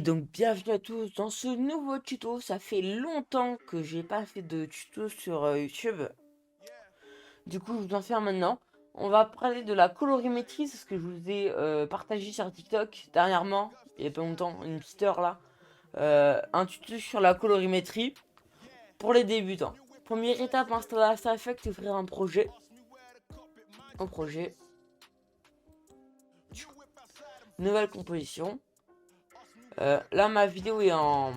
donc bienvenue à tous dans ce nouveau tuto. Ça fait longtemps que j'ai pas fait de tuto sur YouTube. Du coup, je vous en faire maintenant. On va parler de la colorimétrie, c'est ce que je vous ai partagé sur TikTok dernièrement, il y a pas longtemps, une petite heure là. Un tuto sur la colorimétrie pour les débutants. Première étape, installer After Effects, ouvrir un projet. Nouvelle composition. Là, ma vidéo est en...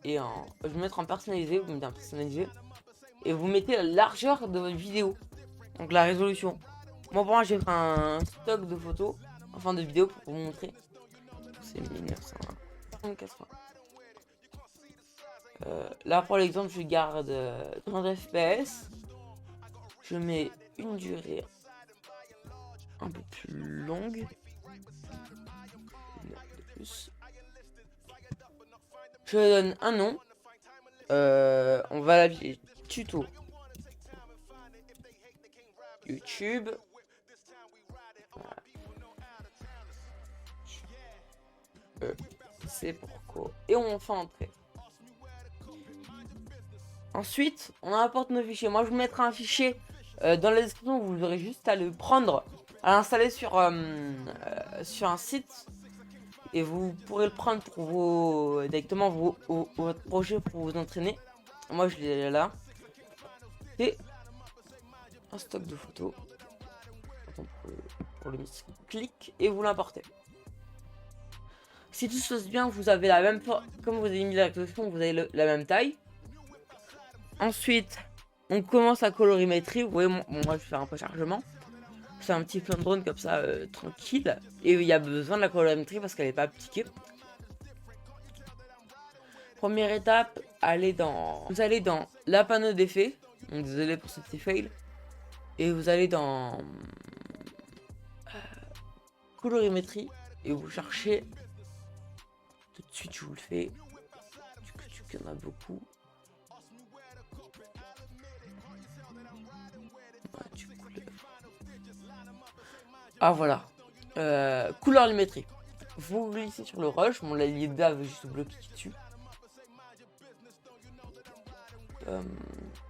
Je vais mettre en personnalisé, vous mettez en personnalisé. Et vous mettez la largeur de votre vidéo. Donc la résolution. Moi, pour moi, j'ai fait un stock de photos, enfin de vidéos pour vous montrer. C'est 1980. Là, pour l'exemple, je garde 30 fps. Je mets une durée un peu plus longue. De plus. Je donne un nom. On va l'appeler tuto YouTube. C'est pourquoi. Et on fait entrer. Ensuite, on importe nos fichiers. Moi, je vous mettrai un fichier dans la description. Vous aurez juste à le prendre, à l'installer sur un site. Et vous pourrez le prendre pour vos directement votre projet pour vous entraîner. Moi, je l'ai là. Et un stock de photos. Pour le clic et vous l'importez. Si tout se passe bien, vous avez la même comme vous avez mis la résolution, vous avez la même taille. Ensuite, on commence la colorimétrie. Vous voyez, moi je vais faire un peu chargement. C'est un petit plan de drone comme ça, tranquille. Et il y a besoin de la colorimétrie parce qu'elle n'est pas appliquée. Première étape, vous allez dans la panneau d'effets. Désolé pour ce petit fail. Et vous allez dans colorimétrie et vous cherchez. Tout de suite, je vous le fais. Il y en a beaucoup. Ah voilà. Couleur limétrique. Vous glissez sur le rush. Mon l'allié veut juste bloquer dessus.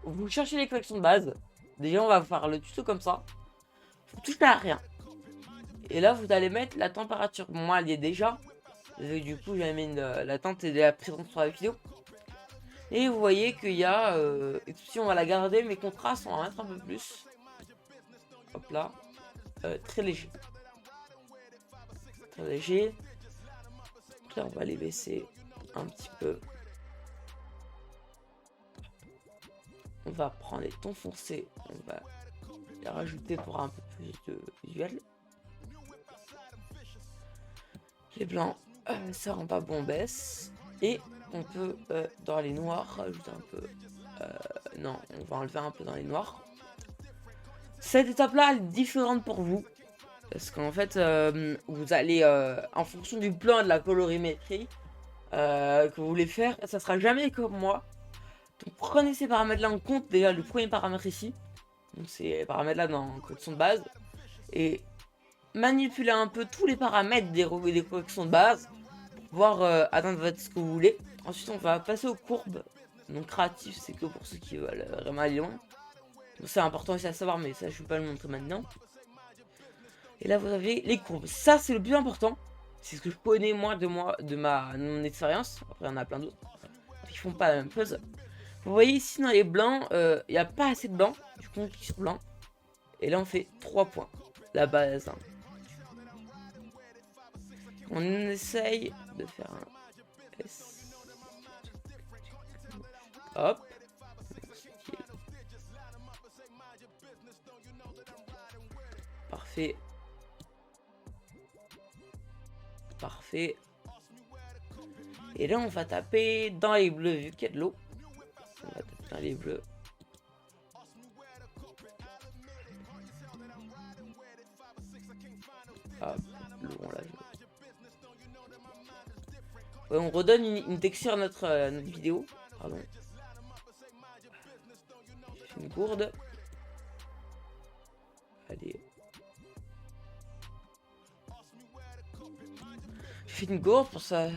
Vous cherchez les collections de base. Déjà, on va faire le tuto comme ça. Vous touchez à rien. Et là, vous allez mettre la température. Moi, elle y est déjà. Et du coup, j'ai mis la teinte est déjà présente sur la vidéo. Et vous voyez qu'il y a... si on va la garder, mes contrastes, on va mettre un peu plus. Hop là. Très léger. Très léger. Là, on va les baisser un petit peu. On va prendre les tons foncés. On va les rajouter pour un peu plus de visuel. Les blancs, ça rend pas bon, on baisse. Et on peut, dans les noirs, rajouter un peu... non, on va enlever un peu dans les noirs. Cette étape-là, elle est différente pour vous. Parce qu'en fait, vous allez, en fonction du plan et de la colorimétrie que vous voulez faire, ça sera jamais comme moi. Donc prenez ces paramètres-là en compte. Déjà, le premier paramètre ici. Donc c'est les paramètres-là dans la correction de base. Et manipulez un peu tous les paramètres des corrections de base pour pouvoir atteindre ce que vous voulez. Ensuite, on va passer aux courbes. Donc créatif, c'est que pour ceux qui veulent vraiment aller loin. C'est important aussi à savoir, mais ça, je ne vais pas le montrer maintenant. Et là, vous avez les courbes. Ça, c'est le plus important. C'est ce que je connais moi de mon expérience. Après, il y en a plein d'autres qui font pas la même chose. Vous voyez ici dans les blancs, il n'y a pas assez de blanc. Du coup, on clique sur blanc. Et là, on fait 3 points. La base. Hein. On essaye de faire un S. Hop. Parfait. Parfait. Et là, on va taper dans les bleus, vu qu'il y a de l'eau. On va taper dans les bleus. Hop, l'eau, on l'a vu. Ouais, on redonne une texture à notre vidéo. Pardon. Une gourde. Allez. fait une gourde pour ça.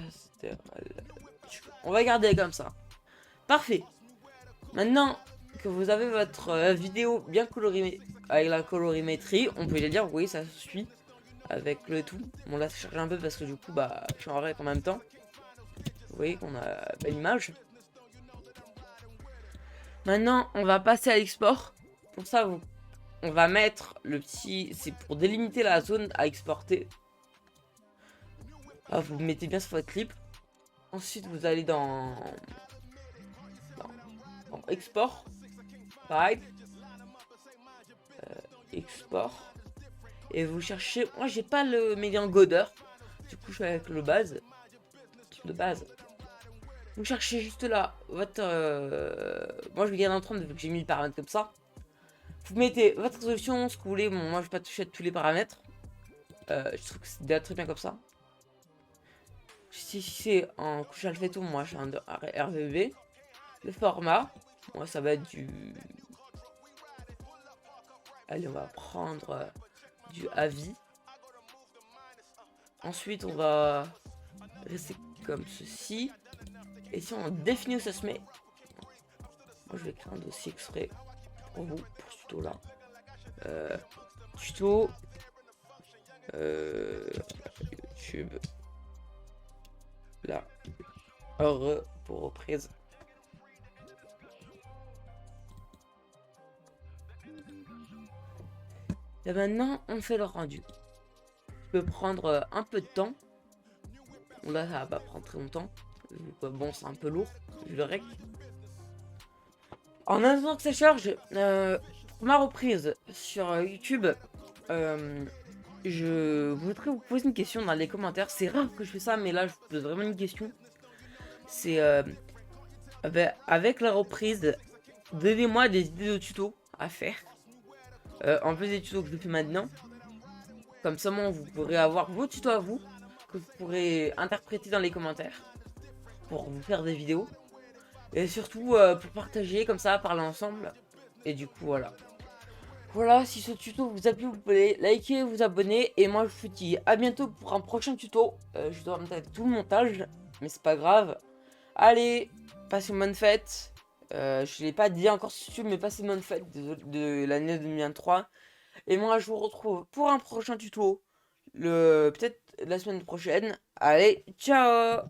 On va garder comme ça. Parfait. Maintenant que vous avez votre vidéo bien colorée avec la colorimétrie, on peut dire oui, ça suit avec le tout. Bon là, ça charge un peu parce que du coup, bah, je suis en règle en même temps. Vous voyez qu'on a belle image. Maintenant, on va passer à l'export. Pour ça, on va mettre le petit... C'est pour délimiter la zone à exporter. Là, vous mettez bien sur votre clip. Ensuite, vous allez dans export. Pareil. Export. Et vous cherchez... Moi, j'ai pas le médian Goder. Du coup, je suis avec le base. Type de base. Vous cherchez juste là votre... Moi, je vais garder en 30 vu que j'ai mis le paramètre comme ça. Vous mettez votre résolution, ce que vous voulez. Bon, moi, je vais pas toucher à tous les paramètres. Je trouve que c'est déjà très bien comme ça. Si c'est en couche alpha, moi, j'ai un RVB. Le format, moi, ça va être du... Allez, on va prendre du avis. Ensuite, on va rester comme ceci. Et si on définit où ça se met, moi je vais créer un dossier exprès pour vous, pour ce tuto là. Tuto YouTube. Là. Heureux pour reprise. Et maintenant, on fait le rendu. Je peux prendre un peu de temps. Bon, là, ça va pas prendre très longtemps. Bon, c'est un peu lourd. Je le rec. En attendant que ça charge, pour ma reprise sur YouTube, je voudrais vous poser une question dans les commentaires. C'est rare que je fais ça, mais là, je vous pose vraiment une question. C'est avec la reprise, donnez-moi des idées de tutos à faire. En plus des tutos que je fais maintenant. Comme ça, vous pourrez avoir vos tutos à vous, que vous pourrez interpréter dans les commentaires pour vous faire des vidéos. Et surtout pour partager comme ça, parler ensemble. Et du coup, voilà. Voilà, si ce tuto vous a plu, vous pouvez liker, vous abonner. Et moi, je vous dis à bientôt pour un prochain tuto. Je dois mettre tout le montage, mais c'est pas grave. Allez, passez une bonne fête. Je l'ai pas dit encore sur YouTube, mais passez une bonne fête de l'année 2023. Et moi, je vous retrouve pour un prochain tuto, peut-être la semaine prochaine. Allez, ciao!